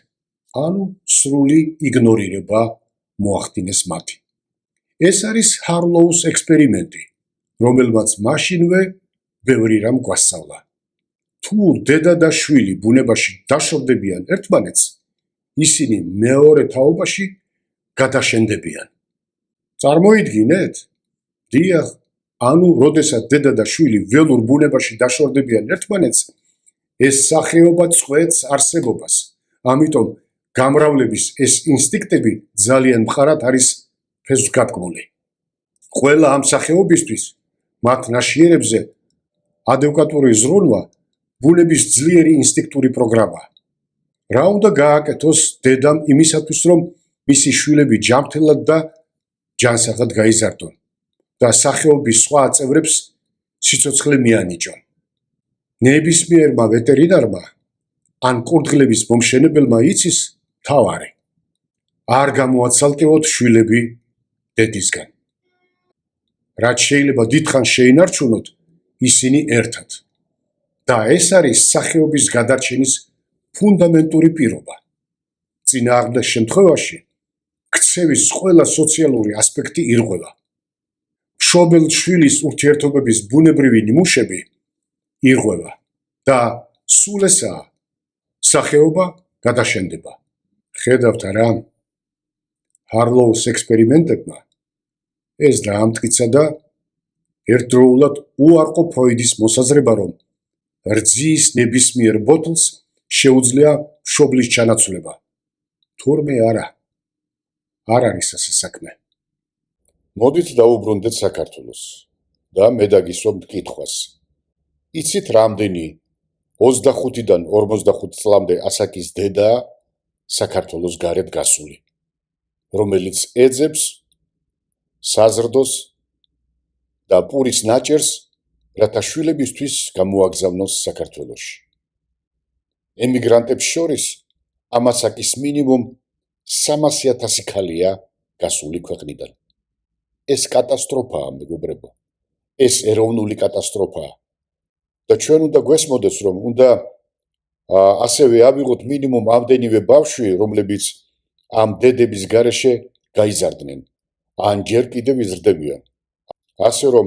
ანუ სრული იგნორირება მოახდინეს მათი. ეს არის ჰარლოუს ექსპერიმენტი, რომელმაც მაშინვე ბევრი რამ გვასწავლა. თუ დედა და შვილი ბუნებაში დაშორდებიან ერთმანეთს, ისინი მეორე თაობაში გადაშენდებიან. წარმოიდგინეთ? დიახ, ანუ როდესაც დედა და შვილი ველურ ბუნებაში დაშორდებიან ერთმანეთს, ეს სახეობა წყვეტს არსებობას. ამიტომ გამრავლების ეს ინსტინქტები ძალიან მყარად არის ფესვგადგმული. ყველა ამ სახეობისთვის მათ ნაშიერებზე ადეკვატური ზრუნვა ბუნების ძლიერი ინსტინქტური პროგრამაა. რა უნდა გააკეთოს დედამ იმისათვის, რომ მისი შვილები ჯანმრთელად და ჯანსაღად გაიზარდონ და სახეობის სხვა წევრებს სიცოცხლე მიანიჭონ. ნებისმიერმა ვეტერინარმა ან კურდღლების მომშენებელმა იცის თავარი. არ გამოაცალკევოთ შვილები დედისგან. რაც შეიძლება დიდხანს შეინარჩუნოთ, ისინი ერთად. და ეს არის სახეობის გადარჩენის ფუნდამენტური პირობა. წინააღმდეგ შემთხვევაში ქცევის ყველა სოციალური ასპექტი ირღვევა. მშობელ-შვილის ურთიერთობების ბუნებრივი ნიმუშები ირღვევა და სულ ესაა სახეობა გადაშენდება. ხედავთ რა? ჰარლოუს ექსპერიმენტებმა ეს დაამტკიცა და ერთდროულად უარყო ფროიდის მოსაზრება, რომ რძის ნებისმიერ ბოთლს შეუძლია მშობლის ჩანაცვლება. თურმე არა. არ არის ასე საქმე. მოდით დაუბრუნდეთ საქართველოს და მე დაგისვამთ კითხვას. იცით რამდენი 25-დან 45 წლამდე ასაკის დედაა საქართველოს გარეთ გასული, რომელიც ეძებს საზრდოს და პურის ნაჭერს, რათა შვილებისთვის გამოაგზავნოს საქართველოში. ემიგრანტებს შორის ამ ასაკის მინიმუმ 300,000 ქალია გასული ქვეყნიდან. ეს კატასტროფაა, მეგობრებო. ეს ეროვნული კატასტროფაა. და ჩვენ უნდა გვესმოდეს, რომ უნდა ასევე ავიღოთ მინიმუმ ამდენივე ბავშვი, რომლებიც ამ დედების გარეშე გაიზარდნენ, ან ჯერ კიდევ იზრდებიან. ასე რომ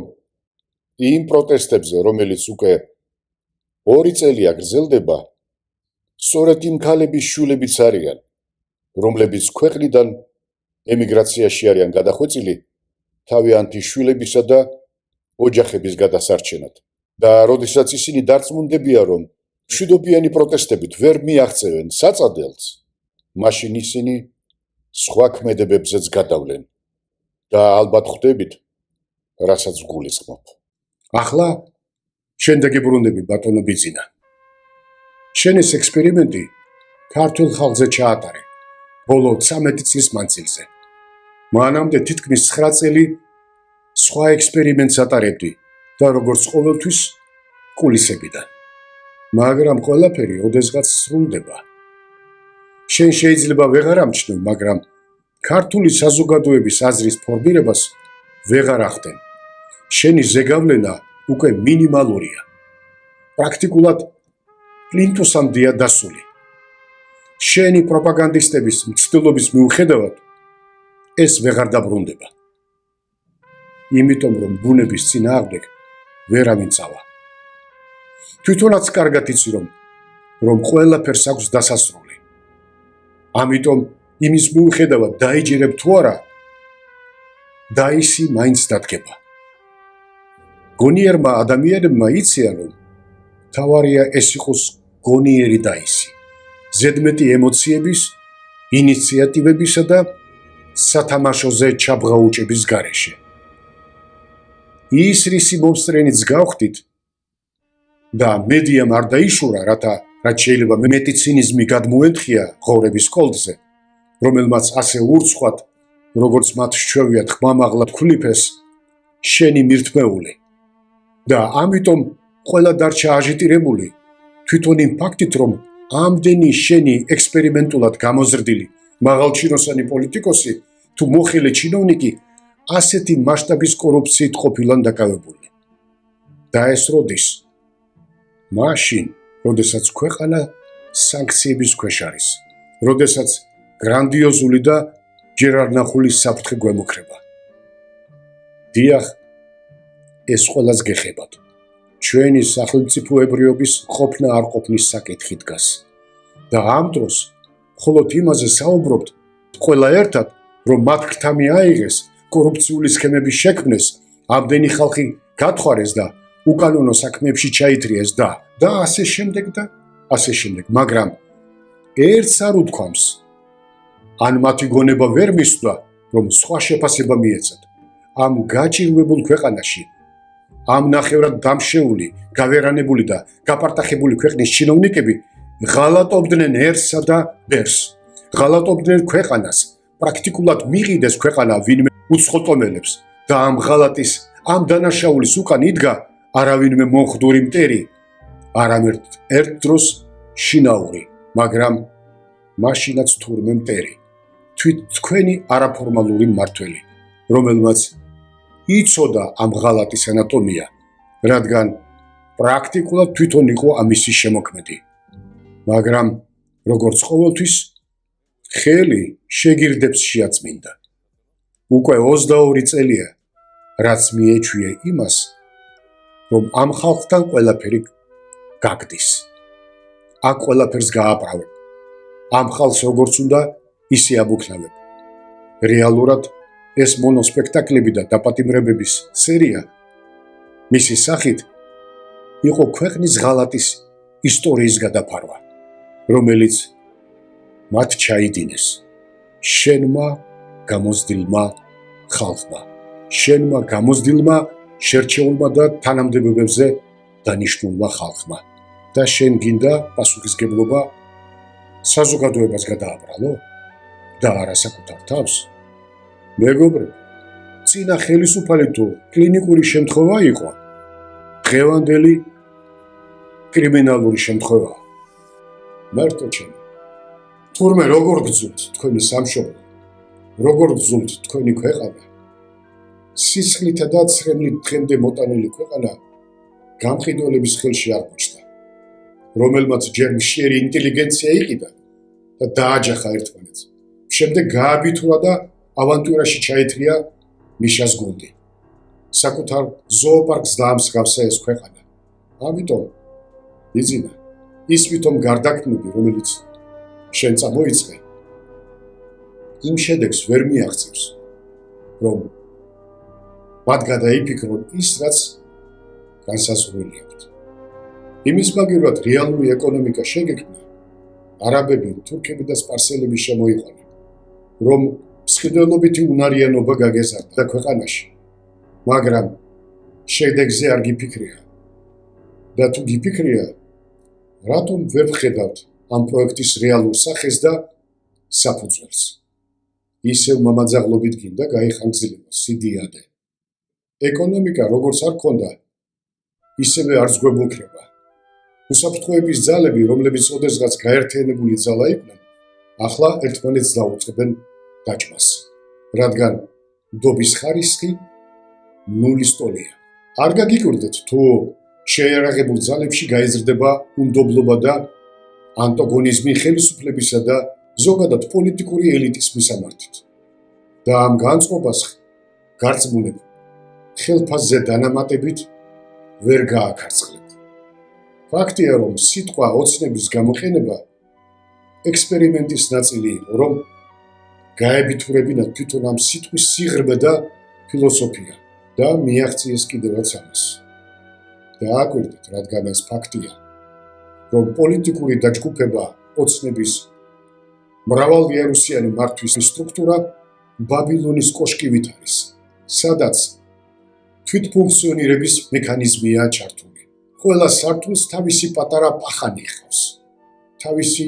იმ პროტესტებზე, რომელიც უკვე 2 წელია გრძელდება, სწორედ იმ ქალების შვილებიც არიან, რომლებიც ქვეყნიდან ემიგრაციაში არიან გადახვეწილი თავიანთი შვილებისა და ოჯახების გადასარჩენად. და როდესაც ისინი დარწმუნდებიან, რომ მშვიდობიანი პროტესტებით ვერ მიაღწევენ საწადელს, მაშინ ისინი სხვა ქმედებებზეც გადავლენ და ალბათ ხვდებით, რასაც გულისხმობ. ახლა შენ დაგიბრუნდები, ბატონო ბიძინა. შენ ეს ექსპერიმენტი ქართულ ხალხზე ჩაატარე ბოლო 13 წლის მანძილზე. მანამდე თითქმის 9 წელი სხვა ექსპერიმენტს ატარებდი და როგორც ყოველთვის კულისებიდან. მაგრამ ყველაფერი ოდესღაც სრულდება. შენ შეიძლება ვეღარ ამჩნევ, მაგრამ ქართული საზოგადოების აზრის ფორმირებას ვეღარ ახდენ. შენი ზეგავლენა უკვე მინიმალურია. პრაქტიკულად პლინტუსამდეა დასული. შენი პროპაგანდისტების მცდელობის მიუხედავად ეს ვეღარ დაბრუნდება. იმიტომ რომ ბუნების წინააღმდეგ ვერავინ წავა. თვითონაც კარგად იცი, რომ ყველაფერს აქვს დასასრული. ამიტომ იმის მიუხედავად დაიჯერებ თუ არა, დაისი მაინც დადგება. გონიერმა ადამიანებმა იციან, რომ თავარია ეს იყოს გონიერი დაისი, ზედმეტი ემოციების, ინიციატივებისა და სათამაშოზე ჩაბღაუჭების გარეშე. ის რისი მომსწრენიც გავხდით და მედიამ არ დაიშურა, რაც შეიძლება მეტი ცინიზმი გადმოენთხია ღორების კოლდზე, რომელმაც ასე ურცხვად, როგორც მათ შჩევიათ ხმამაღლად ქვლიფეს, შენი მირთმეული. და ამიტომ ყველა დარჩა აჟიტირებული თვითონ იმ ფაქტით, რომ ამდენი შენი ექსპერიმენტულად გამოზრდილი მაღალჩინოსანი პოლიტიკოსი თუ მოხელე ჩინოვნიკი ასეთი მასშტაბის კორუფციით ყოფილან დაკავებული. და ეს როდის? მაშინ, როდესაც ქვეყანა სანქციების ქვეშ არის, როდესაც გრანდიოზული და ჯერ არ ნახული საფრთხე გვემუქრება. დიახ, ეს ყველას გეხებათ. ჩვენი სახელმწიფოებრიობის ყოფნა არ ყოფნის საკითხი დგას. და ამ დროს მხოლოდ იმაზე საუბრობთ ყველა ერთად, რომ მათ ქრთამი აიღეს, კორუფციული სქემების შექმნეს, ამდენი ხალხი გათხვარეს და უკანონო საქმეებში ჩაითრიეს და ასე შემდეგ და ასე შემდეგ, მაგრამ ერთს არ უთქვამს, ან მათი გონება ვერ მისვლა, რომ სხვა შეფასება მიეცათ. ამ გაჭირვებულ ქვეყანაში, ამ ნახევრად დამშეული, გავერანებული და გაპარტახებული ქვეყნის ჩინოვნიკები ღალატობდნენერსა და ბერს. ღალატობდნენ ქვეყანას, პრაქტიკულად მიყიდეს ქვეყანა ვინმე უცხოტომელებს და ამ ღალატის, ამ დანაშაულის უკან იდგა არავინმე მომხდური მტერი, არამედ ერთ დროს შინაური, მაგრამ მაშინაც თურმე მტერი, თვით თქვენი არაფორმალური მმართველი, რომელმაც იცოდა ამ ღალატის ანატომია, რადგან პრაქტიკულად თვითონ იყო ამისი შემოქმედი. მაგრამ როგორც ყოველთვის, ხელი შეგირდებს შეაწმინდა. უკვე 22 წელია, რაც მიეჩვია იმას, რომ ამ ხალხთან ყველაფერი გაგდის. აქ ყველაფერს გააправებ. ამ ხალხს როგორც უნდა, ისე აბუქნავებ. რეალურად ეს მონოსპექტაკლები და დაპატიმრებების სერია მისი სახით იყო ქვეყნის ღალატის ისტორიის გადაფარვა, რომელიც მათ ჩაიდინეს. შენმა გამოცდილმა ხალხმა, შენმა გამოცდილმა შერჩეულმა და თანამდებობებზე დანიშნულმა ხალხმა და შენ გინდა პასუხისგებლობა საზოგადოებას გადააბრალო და არა საკუთარ თავს? მეგობრებო, წინა ხელისუფალი თუ კლინიკური შემთხვევა იყო, დღევანდელი კრიმინალური შემთხვევა. მარტო ჩემი, თურმე როგორ გძულთ თქვენი სამშობლო, როგორ გძულთ თქვენი ქვეყანა, სისხლითა და ცრემლით დღემდე მოტანილი ქვეყანა გამყიდველების ხელში არ მოჩნდა, რომელმაც ჯერ მშიერი ინტელიგენცია იყიდა და დააჯახა ერთმანეთს. შემდეგ გააბითურა და ავანტურაში ჩაითრია მიშას გუნდი. საკუთარ ზოოპარკს დაამსგავსა ეს ქვეყანა. ამიტომ იზინა ის ვითომ გარდაქმნები, რომელიც შენ წამოიწყე, იმ შედეგს ვერ მიაღწევს, რომ მათ გადაიფიქრონ ის, რაც განსაზღვრული აქვთ. იმის მაგივრად რეალური ეკონომიკა შეგექმნა, არაბები, თურქები და სპარსელები შემოიყვანა, რომ მსხვილობითი უნარიანობა გაგეზარდა ქვეყანაში, მაგრამ შედეგზე არ გიფიქრია. და თუ გიფიქრია, რატომ ვერ ვხედავთ ამ პროექტის რეალურ სახეს და საფუძველს? ისევ მამაძაღლობით გინდა გაიხანგრძლივოს სიდიადე. ეკონომიკა როგორც არ ქონდა, ისევე არ ზღვებულქრება. უსაფრთხოების ძალები, რომლებიც ოდესღაც გაერთიანებული ძალა იყვნენ, ახლა ერთმანეთს დაუწყებენ დაჭმას, რადგან ნდობის ხარისხი ნულის ტოლია. არ გაგიკვირდეთ, თუ შეიარაღებულ ძალებში გაიზრდება უნდობლობა და ანტაგონიზმი ხელისუფლებისა და ზოგადად პოლიტიკური ელიტის მისამართით. და ამ განწყობას გარწმუნებ ხელფასზე დანამატებით ვერ გააქარწყლებთ. ფაქტია, რომ სიტყვა ოცნების გამოყენება ექსპერიმენტის ნაწილი იყო, რომ გაებითურებინათ თვითონ ამ სიტყვის სიღრმე და ფილოსოფია და მიაღწიეს კიდევაც ამას. დააკვირდით, რადგან ეს ფაქტია, რომ პოლიტიკური დაჯგუფება ოცნების მრავალიარუსიანი მართვის სტრუქტურა ბაბილონის კოშკივით არის, სადაც თვითფუნქციონირების მექანიზმია ჩართული. ყველა სართულს თავისი პატარა პახანი ჰყავს, თავისი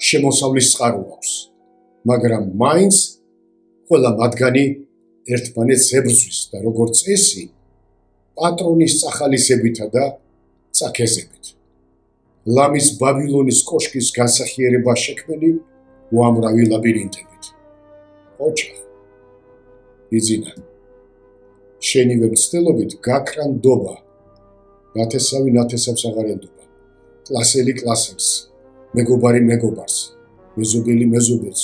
შემოსავლის წყარო აქვს, მაგრამ მაინც ყველა მათგანი ერთმანეთს ებრძვის და როგორც წესი, პატრონის წახალისებითა და წაქეზებით. ლამის ბაბილონის კოშკის განსახიერება შექმნილი უამრავი ლაბირინთებით. ოჩახ, იზინა, შენივე მცდელობით გაქრა ნდობა, ნათესავი ნათესავს აღარ ენდობა, კლასელი კლასელს, მეგობარი მეგობარს, მეზობელი მეზობელს,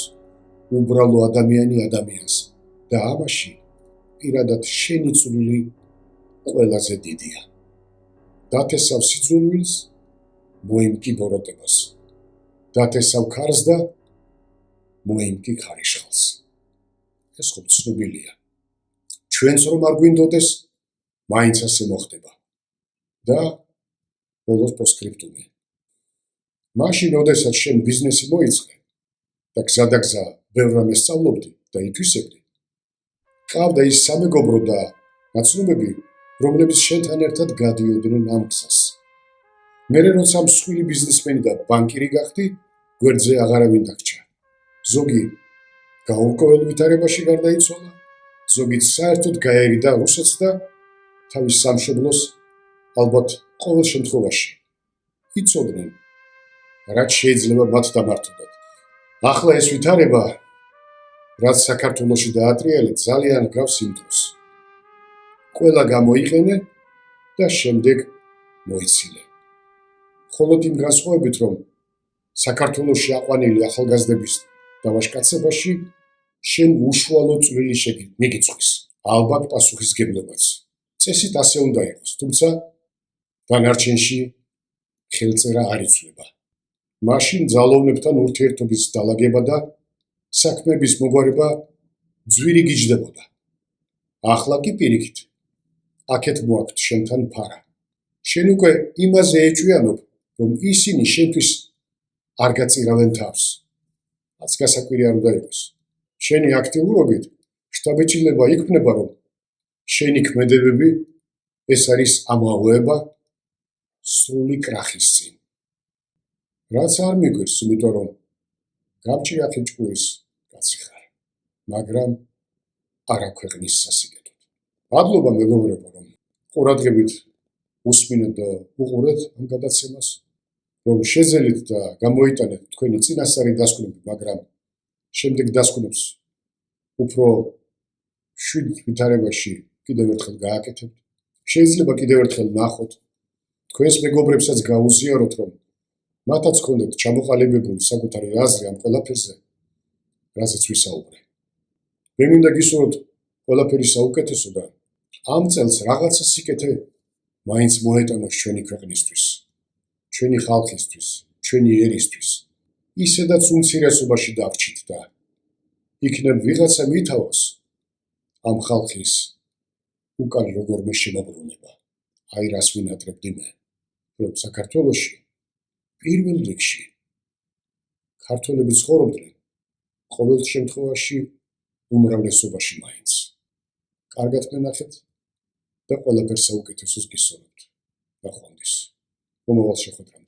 უბრალო ადამიანი ადამიანს და ამაში პირადად შენი წვლილი ყველაზე დიდია. დათესავ სიძულვილს, მოიმკი ბოროტებას. დათესავ ქარს და მოიმკი ქარიშხალს. ეს ხო ცნობილია. ჩვენც რომ არ გვინდოდეს, მაინც ასე მოხდება. და ბოლოს პოსტსკრიპტუმი. მაშინ, როდესაც შენ ბიზნესი მოიწყე და გზადაგზა ბევრ რამეს სწავლობდი და ითვისებდი, ყავდა ის სამეგობრო და ნაცნობები, რომლებიც შენთან ერთად გადიოდნენ ამ გზას. მერე როცა მსხვილი ბიზნესმენი და ბანკირი გახდი, გვერდზე აღარავინ დაგჭა. ზოგი გაურკვეველ ვითარებაში გარდაიცვალა, ზოგიც საერთოდ გაერიდა რუსეთს და თავის სამშობლოს ალბათ ყოველ შემთხვევაში იცოდნენ, რაც შეიძლება მათ დამართოდათ. ახლა ეს ვითარება, რაც საქართველოში დაატრიალეთ, ძალიან გავს იმ დროს. ყველა გამოიყენე და შემდეგ მოიცილე. მხოლოდ იმ განსხვავებით, რომ საქართველოში აყვანილი ახალგაზრდების დავაშკაცებაში შენ უშუალო წვლილი მიგიწვის, ალბათ პასუხისგებლობაც. წესით ასე უნდა იყოს, თუმცა დანარჩენში ხელწერა არ იცვლება. მაშინ ძალოვნებთან ურთიერთობის დალაგება და საქმეების მოგვარება ძვირი გიჯდებოდა. ახლა კი პირიქით, აქეთ მოაქვთ შენთან ფარა. შენ უკვე იმაზე ეჭვიანობ, რომ ისინი შენთვის არ გაწირავენ თავს. რაც გასაკვირი არ უნდა იყოს. შენი აქტიურობით შთაბეჭდილება იქმნება, რომ შენი ქმედებები ეს არის ამაღლება სრული კრახის წინ. რაც არ მიგვირს, იმიტომ რომ გამჭირახი ჭკურის კაცი ხარ, მაგრამ არა ქვეყნის სასიკეთოდ. მადლობა მეგობრებო, რომ ყურადღებით უსმინეთ და უყურეთ ამ გადაცემას, რომ შეძელით და გამოიტანეთ თქვენი წინასწარი დასკვნები, მაგრამ შემდეგ დასკვნებს უფრო შვიდ ვითარებაში კიდევ ერთხელ გააკეთებთ. შეიძლება კიდევ ერთხელ ნახოთ, თქვენს მეგობრებსაც გაუზიაროთ, რომ მათაც ჰქონდეთ ჩამოყალიბებული საკუთარი აზრი ამ ყველაფერზე, რაზეც ვისაუბრე. მე მინდა გისურვოთ ყველაფერი საუკეთესო და ამ წელს რაღაცა სიკეთე მაინც მოეტანოს ჩვენი ქვეყნისთვის, ჩვენი ხალხისთვის, ჩვენი ერისთვის. ისედაც უმცირესობაში დავრჩით და იქნებ ვიღაცა მითავოს ამ ხალხის უკან როგორმე შემოbrunება. აი რას ვინატრებდი მე, რომ საქართველოში პირველ რიგში ქართველები ცხოვრობდნენ, ყოველ შემთხვევაში უმრავლესობაში მაინც. კარგად მენახეთ და ყველაფერს საუკეთესოს გისურვებთ. ნახვამდის. მომავალ შეხვედრამდე.